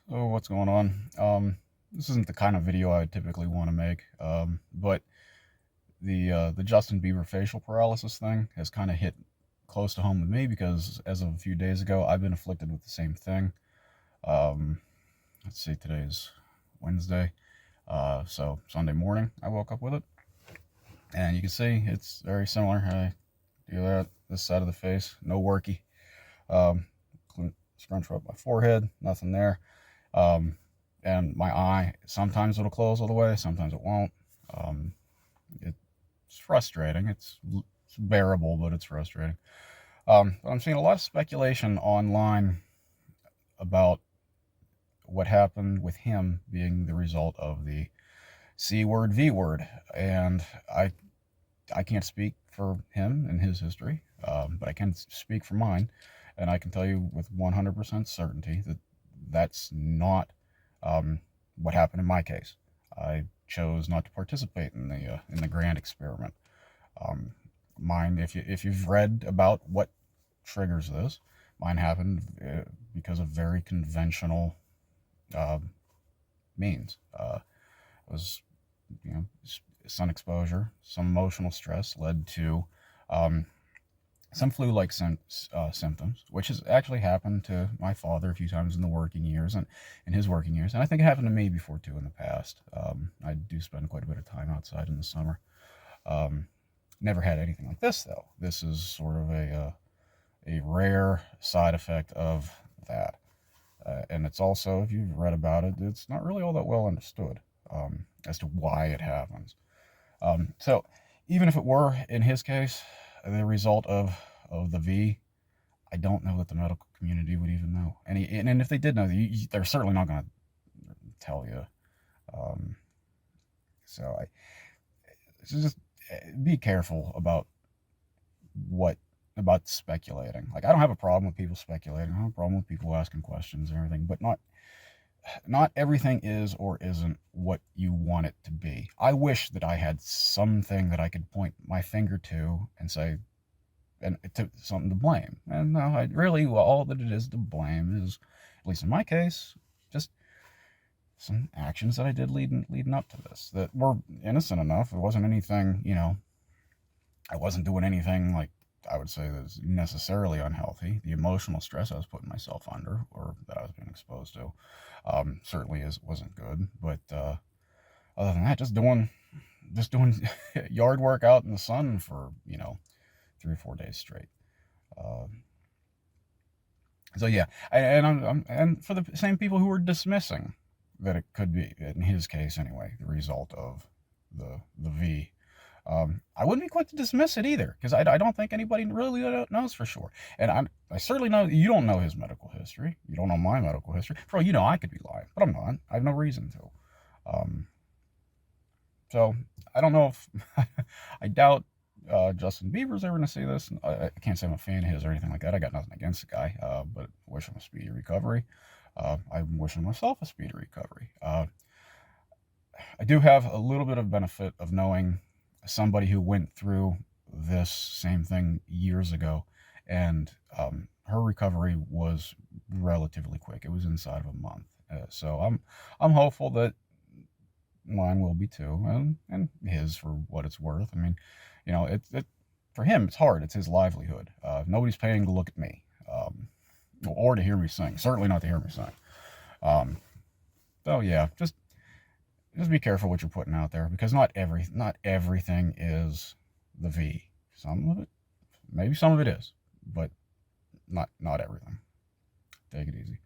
So what's going on? This isn't the kind of video I would typically want to make, but the Justin Bieber facial paralysis thing has kind of hit close to home with me because as of a few days ago, I've been afflicted with the same thing. Um, let's see, today's Wednesday, so Sunday morning I woke up with it, and you can see it's very similar. I do that this side of the face, no worky. Um, Scrunch up my forehead, nothing there. Um, and my eye, sometimes it'll close all the way, sometimes it won't. Um, it's frustrating. It's bearable, but it's frustrating. But I'm seeing a lot of speculation online about what happened with him being the result of the C word, V word. And I can't speak for him and his history, but I can speak for mine. And I can tell you with 100% certainty that that's not what happened in my case. I chose not to participate in the grand experiment. Um, Mine, if you've read about what triggers this, mine happened because of very conventional uh, means. It was, you know, sun exposure, some emotional stress led to um, some flu-like symptoms, which has actually happened to my father a few times in the working years and in his working years, and I think it happened to me before too in the past. I do spend quite a bit of time outside in the summer. Um, Never had anything like this though. This is sort of a rare side effect of that, and it's also, if you've read about it, it's not really all that well understood as to why it happens. So even if it were, in his case, the result of the V, I don't know that the medical community would even know. And if they did know, they're certainly not going to tell you. Um, so just be careful what about speculating. Like, I don't have a problem with people speculating. I don't have a problem with people asking questions and everything, but not everything is or isn't what you want it to be. I wish that I had something that I could point my finger to and say, and to something to blame. And no, I really, well, all that it is to blame is, at least in my case, just some actions that I did leading up to this that were innocent enough. It wasn't anything, I wasn't doing anything like I would say that's necessarily unhealthy. The emotional stress I was putting myself under, or that I was being exposed to, certainly wasn't good. But other than that, just doing yard work out in the sun for 3 or 4 days straight. Uh, so yeah, and for the same people who were dismissing that it could be, in his case anyway, the result of the V. I wouldn't be quick to dismiss it either, because I don't think anybody really knows for sure. And I certainly know you don't know his medical history. You don't know my medical history. For all you know, I could be lying, but I'm not. I have no reason to. Um, so I don't know if I doubt Justin Bieber's ever going to see this. I can't say I'm a fan of his or anything like that. I got nothing against the guy, but I wish him a speedy recovery. I'm wishing myself a speedy recovery. I do have a little bit of benefit of knowing somebody who went through this same thing years ago, and her recovery was relatively quick. It was inside of a month. So I'm hopeful that mine will be too, and his for what it's worth. I mean, it for him it's hard. It's his livelihood. Nobody's paying to look at me, or to hear me sing. Certainly not to hear me sing. Um, so yeah, just be careful what you're putting out there, because not everything is the V. Some of it, maybe some of it is, but not everything. Take it easy.